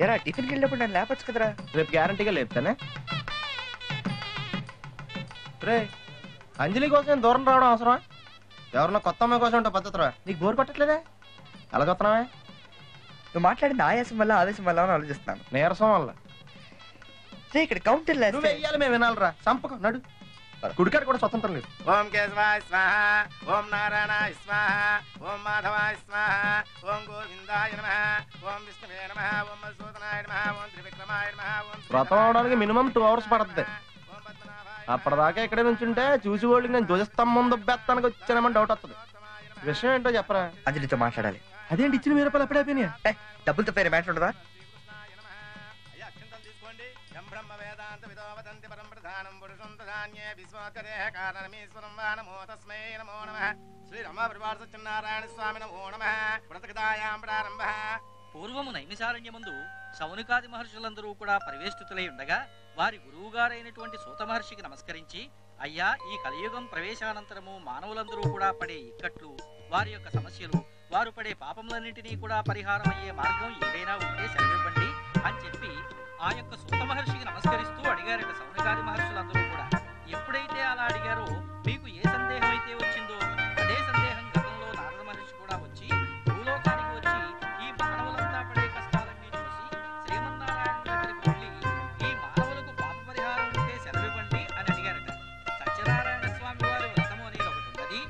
ఎరా టిఫిన్కి వెళ్ళినప్పుడు నన్ను లేపచ్చు కదరా. రేపు గ్యారంటీగా లేపుతానే. రే అంజలి కోసం దూరం రావడం అవసరమా? ఎవరన్నా కొత్త అమ్మాయి కోసం ఉంటా పద్ధతిరా. నీకు బోర్ కొట్టట్లేదే? అలా చూస్తున్నావే? నువ్వు మాట్లాడిన ఆయాసం వల్ల ఆవేశం వల్ల అని ఆలోచిస్తున్నాను. నీరసం వల్ల. ఇక్కడ కౌంటర్ నువ్వు వెయ్యాలి, మేము వినాలరా. సంపకం నడు. గుడికాడ కూడా స్వతంత్రం లేదు. ఓం కేశవాయ స్వాహ, ఓం నారాయణాయ స్వాహ, ఓం మాధవాయ స్వాహ, ఓం గోవిందాయ నమః, ఓం విష్ణువే నమః, ఓం మధుసూదనాయ నమః, ఓం త్రివిక్రమాయ నమః, ఓం వ్రతం అవడానికి మినిమం 2 hours పడుతుంది. అప్పటిదాకా ఇక్కడే నుంచుంటే చూసి వాళ్ళకి నేను ధ్వజస్తంభం దుబ్బెత్తానికి వచ్చానమని డౌట్ వస్తుంది. విషయం ఏంటో చెప్పరా. అంజలితో మాట్లాడాలి. అదేంటి ఇచ్చిన 1000 రూపాయలు ఎప్పుడే అయిపోయినాయా? డబ్బులతో పేరు మ్యాటర్ ఉండదా? పూర్వము నైమిసారణ్యమందు శౌనకాది మహర్షులందరూ కూడా పరివేష్టితులై ఉండగా వారి గురువుగారైనటువంటి సూత మహర్షికి నమస్కరించి, అయ్యా, ఈ కలియుగం ప్రవేశానంతరము మానవులందరూ కూడా పడే ఇక్కట్లు, వారి యొక్క సమస్యలు, వారు పడే పాపములన్నింటినీ కూడా పరిహారం అయ్యే మార్గం ఏదైనా ఉంటే సెలవివ్వండి అని చెప్పి ఆ యొక్క సూత మహర్షికి నమస్కరిస్తూ అడిగారట శౌనకాది మహర్షులందరూ కూడా. ఎప్పుడైతే అలా అడిగారో మీకు ఏ సందేహం అయితే వచ్చిందో అదే సందేహం గతంలో నారద మహర్షి కూడా వచ్చి భూలోకానికి వచ్చి ఈ మానవులంతా పడే కష్టాలన్నీ చూసి శ్రీమన్నారాయణ దగ్గరికి వెళ్ళి ఈ మానవులకు పాప పరిహారం ఉంటే సెలవివ్వండి అని అడిగారట. సత్యనారాయణ స్వామి వారి వ్రతము అనేది ఒకటి ఉన్నది.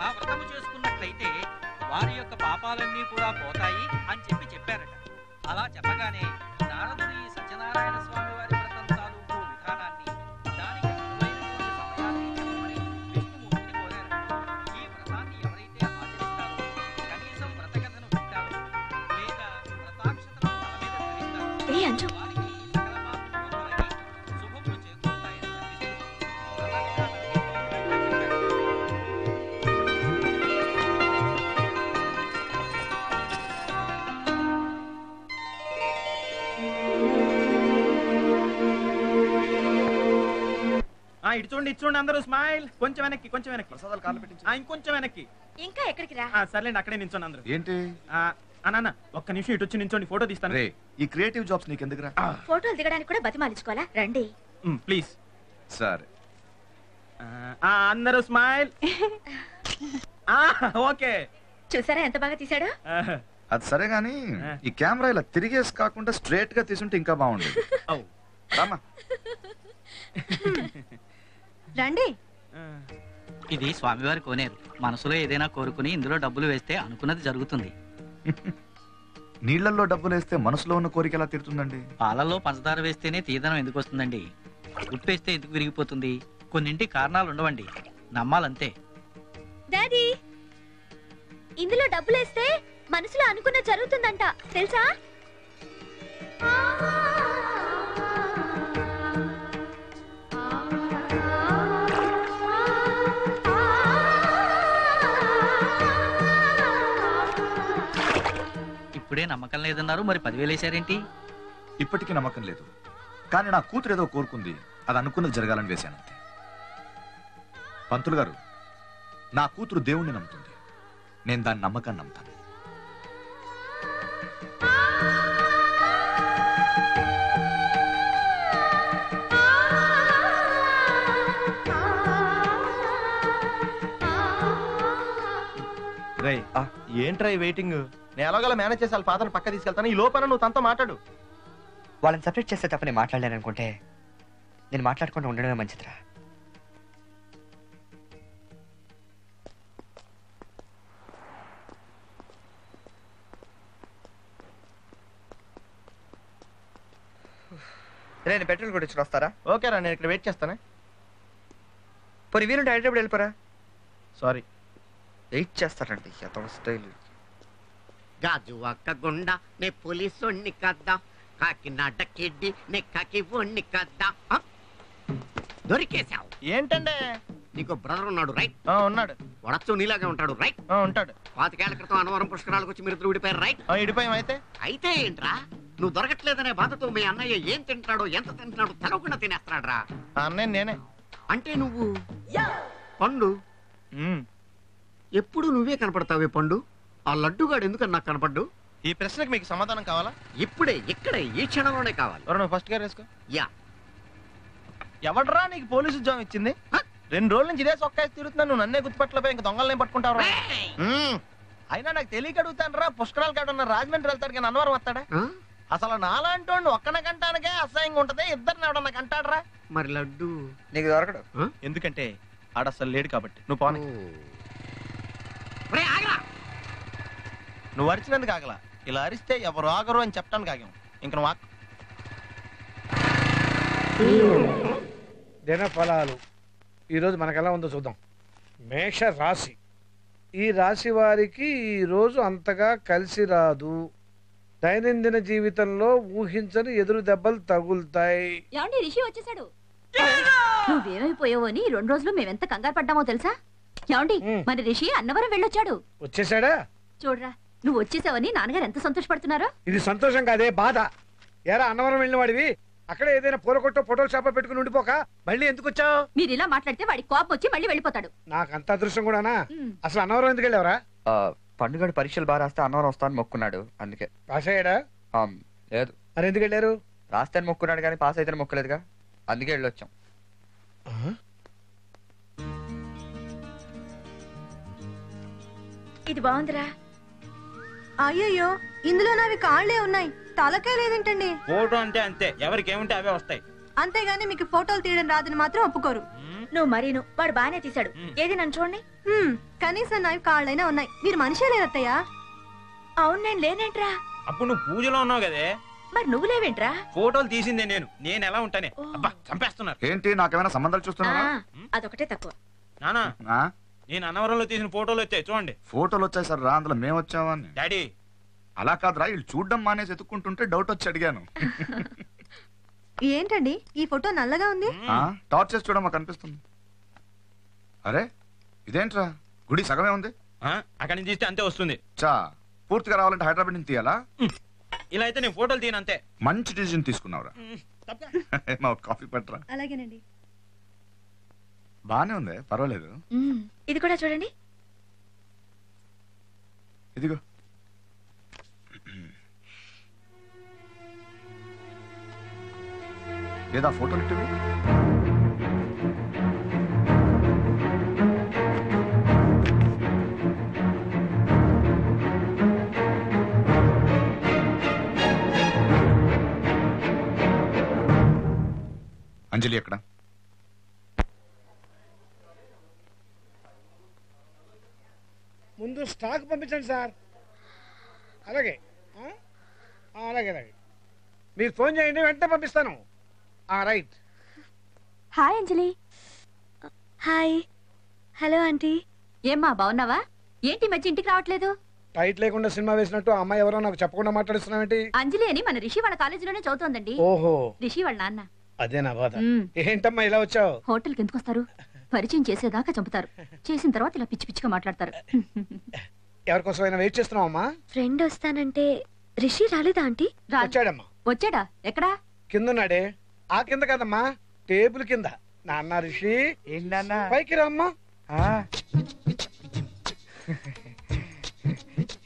ఆ వ్రతము చేసుకున్నట్లయితే వారి యొక్క పాపాలన్నీ కూడా పోతాయి అని చెప్పారట. అలా చెప్పగానే నారదుడు ఈ సత్యనారాయణ స్వామి వారి వ్రతం తాలూకు విధానాన్ని, దానికి అనువైనటువంటి సమయాన్ని చెప్పమని విష్ణుమూర్తిని కోరారట. ఈ వ్రతాన్ని ఎవరైతే ఆచరిస్తారో, కనీసం వ్రతకథను వింటారో, లేక వ్రతాక్షతను తల మీద ధరిస్తారో, వారికి సకల పాపములు తొలగి శుభములు చేకూరుతాయని విష్ణుమూర్తి వ్రత విధానాన్ని చెప్పారు. ఇటు చూడండి, ఇటు చూడండి అందరూ. స్మైల్. కొంచెం వెనక్కి, కొంచెం వెనక్కి. ప్రసాదాలు కాళ్ళు పెట్టించు. ఇంకొంచెం వెనక్కి. ఇంకా ఎక్కడికి రా? సర్లేండి, అక్కడే నించోండి అందరూ. ఏంటి నాన్న ఒక్క నిమిషం ఇటు వచ్చి నించోండి, ఫోటో తీస్తాను. రే, ఈ క్రియేటివ్ జాబ్స్ నీకు ఎందుకురా? ఫోటోలు దిగడానికి కూడా బతిమాలించుకోవాలా? రండి ప్లీజ్. సరే, అందరూ స్మైల్. ఓకే. చూసారా ఎంత బాగా తీసాడు? అది సరే గాని ఈ కెమెరా ఇలా తిరిగేసి కాకుండా స్ట్రైట్ గా తీసుంటే ఇంకా బాగుండేది. రామా. రండి. ఇది స్వామివారి కోనేరు. మనసులో ఏదైనా కోరుకుని ఇందులో డబ్బులు వేస్తే అనుకున్నది జరుగుతుంది. నీళ్లలో డబ్బులు వేస్తే మనసులో ఉన్న కోరిక ఎలా తీరుతుందండి? పాలల్లో పంచదార వేస్తేనే తీదనం ఎందుకు వస్తుందండి? ఉప్పేస్తే ఎందుకు విరిగిపోతుంది? కొన్నింటి కారణాలు ఉండవండి, నమ్మాలంతే. డాడీ, ఇందులో డబ్బులేస్తే మనసులో అనుకున్న జరుగుతుందంట, తెలుసా? ఇప్పుడే నమ్మకం లేదన్నారు, మరి 10,000 వేశారేంటి? ఇప్పటికీ నమ్మకం లేదు, కానీ నా కూతురు ఏదో కోరుకుంది, అది అనుకున్నది జరగాలని వేశానంతే. పంతులు గారు, నా కూతురు దేవుణ్ణి నమ్ముతుంది, నేను దాని నమ్మకాన్ని నమ్ముతాను. రే ఏంట్రా ఈ వెయిటింగ్? నేను ఎలాగోలా మేనేజ్ చేసి వాళ్ళ ఫాదర్ పక్క తీసుకెళ్తాను. ఈ లోపల నువ్వు తనతో మాట్లాడు. వాళ్ళని సపరేట్ చేస్తే తప్ప నేను మాట్లాడలేను అనుకుంటే నేను మాట్లాడకుండా ఉండడమే మంచిదిరా. నేను పెట్రోల్ కూడా ఇచ్చి వస్తారా? ఓకేరా, నేను ఇక్కడ వెయిట్ చేస్తానే. పోనీ వీలుంటే హైదరాబాద్ వెళ్ళిపోరా. సారీ, వెయిట్ చేస్తారండి అతను స్టైల్. గాజు అక్క గుండ నే పోలీసోణ్ణి కద్దా, కాకినాడ కిడ్డి నే కాకి ఒణ్ణి కద్దా. దొరికేశావు. ఏంటంటే నీకు బ్రదర్ ఉన్నాడు రైట్? ఉన్నాడు. వడచ్చు నీలాగే ఉంటాడు రైట్? ఉంటాడు. 25 ఏళ్ల క్రితం అన్నవరం పుష్కరాలకు వచ్చి మీరు విడిపోయారు రైట్? ఇడిపోయాం. అయితే ఏంట్రా, నువ్వు దొరకట్లేదనే బాధతో మీ అన్నయ్య ఏం తింటాడో ఎంత తింటున్నాడో తెలవకుండా తినేస్తాడ్రా. అన్నయ్య నేనే. అంటే నువ్వు పండు. ఎప్పుడు నువ్వే కనపడతావే పండు. ఆ లడ్డుగాడు ఎందుకని నాకు కనపడ్డు? ఈ ప్రశ్నకి మీకు సమాధానం కావాలా? ఇప్పుడే ఇక్కడే ఈ క్షణంలోనే కావాలి. ఎవరు నువ్వు ఫస్ట్ గేర్ వేసుకో. యా. ఎవడరా నీకు పోలీసు ఉద్యోగం ఇచ్చింది? 2 రోజుల నుంచి ఇదే సొక్కాసి తిరుగుతున్నా, నువ్వు నన్నే గుర్తుపట్టలేపోయి ఇంక దొంగలనే పట్టుకుంటావు. అయినా నాకు తెలియక అడుగుతాను రా, పుష్కరాలు కాడున్న రాజమండ్రి వెళ్తాడు కానీ అన్నవరం వస్తాడా? అసలు నాలాంటి ఒక్కన కంటానికే అసహ్యంగా ఉంటది, ఇద్దరిని ఎవడన్నా కంటాడరా? మరి లడ్డు నీకు దొరకడు. ఎందుకంటే ఆడ అసలు లేడు కాబట్టి. నువ్వు పోనీ. నువ్వు అరిచినందుకు ఆగలా, ఇలా అరిస్తే ఎవరు ఆగరు అని చెప్పడానికి ఆగాం. ఇంక నువ్వు దిన ఫలాలు ఈరోజు మనకెలా ఉందో చూద్దాం. మేష రాశి. ఈ రాశి వారికి ఈ రోజు అంతగా కలిసి రాదు. దైనందిన జీవితంలో ఊహించని ఎదురు దెబ్బలు తగులుతాయి. ఏమండి, రిషి వచ్చేసాడు. నువ్వేమైపోయావో అని 2 రోజులు మేమెంత కంగారు పడ్డామో తెలుసా? ఏమండి, మన రిషి అన్నవరం వెళ్ళొచ్చాడు. వచ్చేసాడా? చూడరా, నువ్వు వచ్చేసావని నాన్నగారు ఎంత సంతోషపడుతున్నారో. ఇది సంతోషం కాదే, బాధ. ఎరా అన్నవరం వెళ్ళిన వాడివి అక్కడే ఏదైనా పూల కొట్టో ఫోటోలు షాపో పెట్టుకుని ఉండిపోక మళ్ళీ ఎందుకు వచ్చావు? మీరు ఇలా మాట్లాడితే వాడికి కోపం వచ్చి మళ్ళీ వెళ్ళిపోతాడు. నాకు అంత అదృష్టం కూడానా? అసలు అన్నవరం ఎందుకు వెళ్ళావరా? పండుగడు పరీక్షలు బాగా రాస్తే అన్నవరం వస్తాను మొక్కున్నాడు, అందుకే. పాస్ అయ్యాడా? లేదు. మరి ఎందుకు వెళ్ళారు? రాస్తే మొక్కున్నాడు కానీ పాస్ అయితే మొక్కలేదుగా, అందుకే వెళ్ళొచ్చాం. ఇది బాగుందిరా. అయ్యయ్యో, ఇందులో నావి కాళ్లే ఉన్నాయి, తలకే లేదేంటండి? ఫోటో అంతే అంతే, ఎవరికి ఏముంటే అవే వస్తాయి. అంతేగాని మీకు ఫోటోలు తీయడం రాదని మాత్రం ఒప్పుకోరు. నువ్వు మరీను, వాడు బానే తీశాడు. ఏది నన్ను చూడండి. కనీసం నావి కాళ్ళైనా ఉన్నాయి, మీరు మనిషే లేదత్తయ్యా. అవును, నేను లేనేంట్రా. అప్పుడు నువ్వు పూజలో ఉన్నావు కదే, మరి నువ్వు లేవేంట్రా? ఫోటోలు తీసిందే నేను ఎలా ఉంటానే. అబ్బా చంపేస్తున్నారు. ఏంటి నాకేమైనా సంబంధాలు చూస్తున్నావా? అదొకటే తక్కువ. నానా, ఆ? నేను అన్నవరంలో తీసిన ఫోటోలు వచ్చాయి చూడండి. ఫోటోలు వచ్చాయి సార్ రా, అందులో మేము వచ్చావని. డాడీ అలా కాదురా, వీళ్ళు చూడడం మానేసి ఎత్తుక్కుంటుంటే డౌట్ వచ్చి అడిగాను. ఏంటండి ఈ ఫోటో నల్లగా ఉంది? టార్చ్ చేసి చూడమ్మా, కనిపిస్తుంది. అరే ఇదేంట్రా, గుడి సగమే ఉంది. అక్కడి నుంచి తీస్తే అంతే వస్తుంది. చా పూర్తిగా రావాలంటే హైదరాబాద్ నుంచి తీయాలా? ఇలా అయితే నేను ఫోటోలు తీయను అంతే. మంచి డిసిజన్ తీసుకున్నావురా. మా కాఫీ పట్టరా. అలాగేనండి. బానే ఉంది, పర్వాలేదు. ఇది కూడా చూడండి. ఇదిగో. ఏదా ఫోటోలు ఇట్టువి? అంజలి ఎక్కడ? ముందు స్టాక్ పంపించండి సార్. అలాగే అలాగే అలాగే, మీరు ఫోన్ చేయండి, వెంటనే పంపిస్తాను. రైట్. హాయ్ అంజలి. హాయ్. Hello aunty. ఏమ్మా, బాగున్నావా? ఏంటి మధ్య ఇంటికి రావట్లేదు? టైట్ లేకుండా సినిమా వేసినట్టు ఆ అమ్మాయి ఎవరో నాకు చెప్పకుండా మాట్లాడుతున్నావేంటి? అంజలి అని మన రిషి వాళ్ళ కాలేజీలోనే చదువుతోందండి. ఓహో, రిషి వాళ్ళ నాన్న. అదే నా బాధ. ఏంటమ్మా ఇలా వచ్చావు? హోటల్కి ఎందుకు వస్తారు? పరిచయం చేసేదాకా చంపుతారు, చేసిన తర్వాత ఇలా పిచ్చి పిచ్చిగా మాట్లాడతారు. ఎవరికోసమైనా వెయిట్ చేస్తున్నావు అమ్మా? ఫ్రెండ్ వస్తానంటే రిషి రాలేదా ఆంటీ? వచ్చాడమ్మా. వచ్చాడా? ఎక్కడా? కిందన్నాడే. ఆ కింద కదమ్మా, టేబుల్ కింద. నాన్న రిషి ఏంటన్నా పైకి రామ్మా.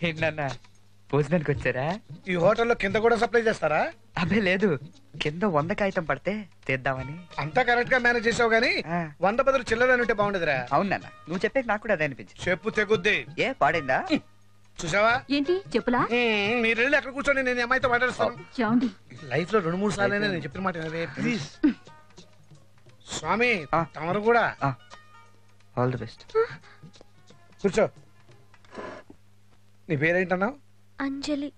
ఏంటన్నా భోజనానికి వచ్చారా? ఈ హోటల్లో కింద కూడా సప్లై చేస్తారా? అబ్బే లేదు, కింద 100 కాగితం పడితే తీద్దామని. అంతా కరెక్ట్ గా మేనేజ్ చేసావు గానీ 100 బదులు చిల్లర ఉంటే బాగుండదురా. అవునన్నా, నువ్వు చెప్పే నాకు కూడా అదే అనిపించింది. చెప్పు తెగుద్ది. ఏ పాడైందా? చూసావా? ఏంటి చెప్పులా? మీరు వెళ్ళి అక్కడ కూర్చొని నేను అమ్మాయితో మాట్లాడుస్తాను. లైఫ్ లో 2-3 సార్లు నేను చెప్పిన మాట వినవే, ప్లీజ్. స్వామి తమరు కూడా. All the best. కూర్చో. నీ పేరేంటన్నావు? అంజలి.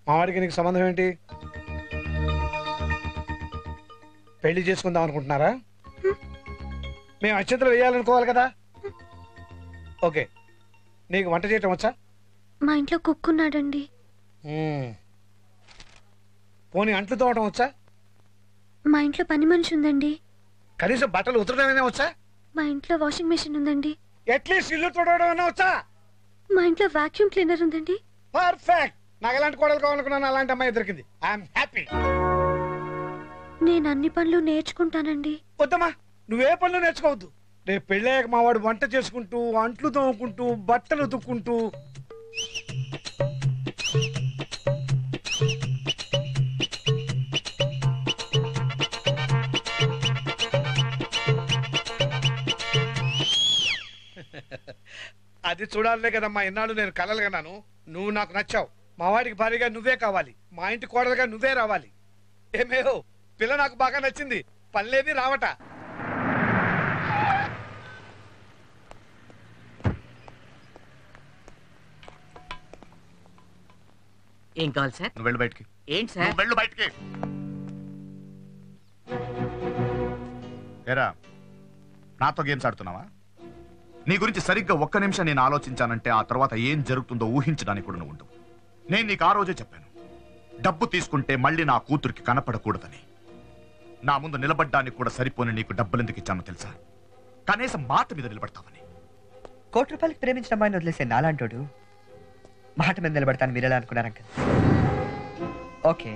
మావాడికి నీకు సంబంధం ఏంటి? పెళ్లి చేసుకుందాం అనుకుంటున్నారా? మేము అక్షంతలు వేయాలనుకోవాలి కదా. ఓకే, నీకు వంట చేయటం వచ్చా? మా ఇంట్లో కుక్కున్నాడండి. పోనీ అంట్లు తోవటం వచ్చా? మా ఇంట్లో పని మనిషి ఉందండి. కనీసం బట్టలు ఉతరడమైనా వచ్చా? మా ఇంట్లో వాషింగ్ మెషిన్ ఉందండి. అట్లీస్ట్ ఇల్లు తోడవడం వచ్చా? మా ఇంట్లో వాక్యూమ్ క్లీనర్ ఉందండి. పర్ఫెక్ట్. నాకు ఎలాంటి కోడలు కావాలనుకున్నాను, అలాంటి అమ్మాయి దొరికింది. I'm happy. నేను అన్ని పనులు నేర్చుకుంటానండి. వద్దమ్మా, నువ్వే పనులు నేర్చుకోవద్దు. రేపు పెళ్ళాక మా వాడు వంట చేసుకుంటూ, అంట్లు తోముకుంటూ, బట్టలు ఉతుక్కుంటూ అది చూడాలనే కదమ్మా ఇన్నాళ్ళు నేను కలలు కన్నాను. నువ్వు నాకు నచ్చావు. మా వాడికి భారీగా నువ్వే కావాలి. మా ఇంటి కోడలుగా నువ్వే రావాలి. ఏమేహో పిల్ల నాకు బాగా నచ్చింది. పనిలేని రావట. ఏం కావాలి సార్? నువ్వు వెళ్ళు బయటికి. ఏంటి సార్? వెళ్ళు బయటికి. ఏరా, నాతో గేమ్స్ ఆడుతున్నావా? నీ గురించి సరిగ్గా ఒక్క నిమిషం నేను ఆలోచించానంటే ఆ తర్వాత ఏం జరుగుతుందో ఊహించడానికి కూడా నువ్వు ఉండవు. నేను నీకు ఆ రోజే చెప్పాను, డబ్బు తీసుకుంటే మళ్ళీ నా కూతురికి కనపడకూడదని. నా ముందు నిలబడ్డానికి కూడా సరిపోని నీకు డబ్బులు ఎందుకు ఇచ్చానో తెలుసా? కనీసం మాట మీద నిలబడతావని. ₹1 ప్రేమించిన అమ్మాయిని వదిలేసే నాలాంటోడు మాట మీద నిలబడతాను మీరెలా అనుకున్నారు అంకల్? ఓకే,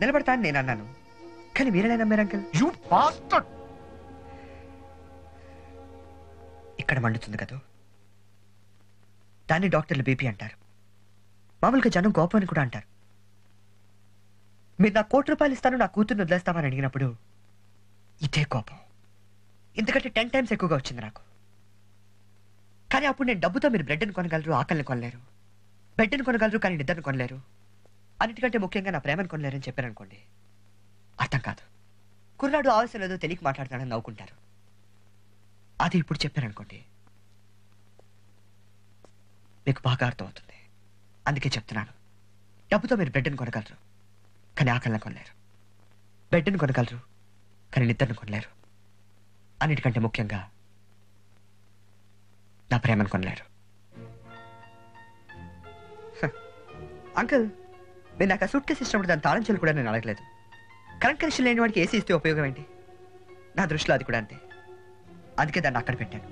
నిలబడతాను నేను అన్నాను, కానీ మీరెలా నమ్మారు అంకల్? You bastard! ఇక్కడ మండుతుంది కదా, దాన్ని డాక్టర్లు బీపీ అంటారు. మామూలుగా జనం కోపం అని కూడా అంటారు. మీరు నాకు ₹1 ఇస్తాను, నా కూతుర్ని వదిలేస్తామని అడిగినప్పుడు ఇదే కోపం ఇంతకంటే 10 times ఎక్కువగా వచ్చింది నాకు. కానీ అప్పుడు నేను డబ్బుతో మీరు బ్రెడ్ని కొనగలరు, ఆకలిని కొనలేరు. బెడ్ని కొనగలరు కానీ నిద్రను కొనలేరు. అన్నిటికంటే ముఖ్యంగా నా ప్రేమను కొనలేరని చెప్పారు అనుకోండి, అర్థం కాదు. కుర్రాడు ఆవశ్యం లేదో తెలియక మాట్లాడుతున్నాడని నవ్వుకుంటారు. అది ఇప్పుడు చెప్పారనుకోండి, మీకు బాగా అర్థమవుతుంది. అందుకే చెప్తున్నాను, డబ్బుతో మీరు బ్రెడ్ని కొనగలరు కానీ ఆకలిని కొనలేరు. బెడ్ని కొనగలరు కానీ నిద్రను కొనలేరు. అన్నిటికంటే ముఖ్యంగా నా ప్రేమను కొనలేరు. అంకుల్, మీరు నాకు ఆ సూట్ కేసు ఇచ్చినప్పుడు దాని తాళం చెల్లు కూడా నేను అడగలేదు. కరెంట్ కనెక్షన్ లేని వాడికి ఏసీ ఇస్తే ఉపయోగం ఏంటి? నా దృష్టిలో అది కూడా అంతే. అందుకే దాన్ని అక్కడ పెట్టాను.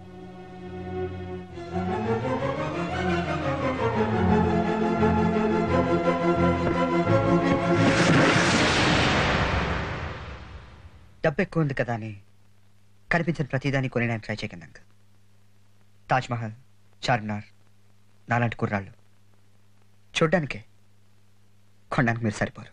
డబ్బు ఎక్కువ ఉంది కదా అని కనిపించిన ప్రతిదాన్ని కొనేయడానికి ట్రై చేయకండి అంకుల్. తాజ్మహల్, చార్మినార్ నాలాంటి కుర్రాళ్ళు చూడ్డానికే కొనడానికి మీరు సరిపోరు.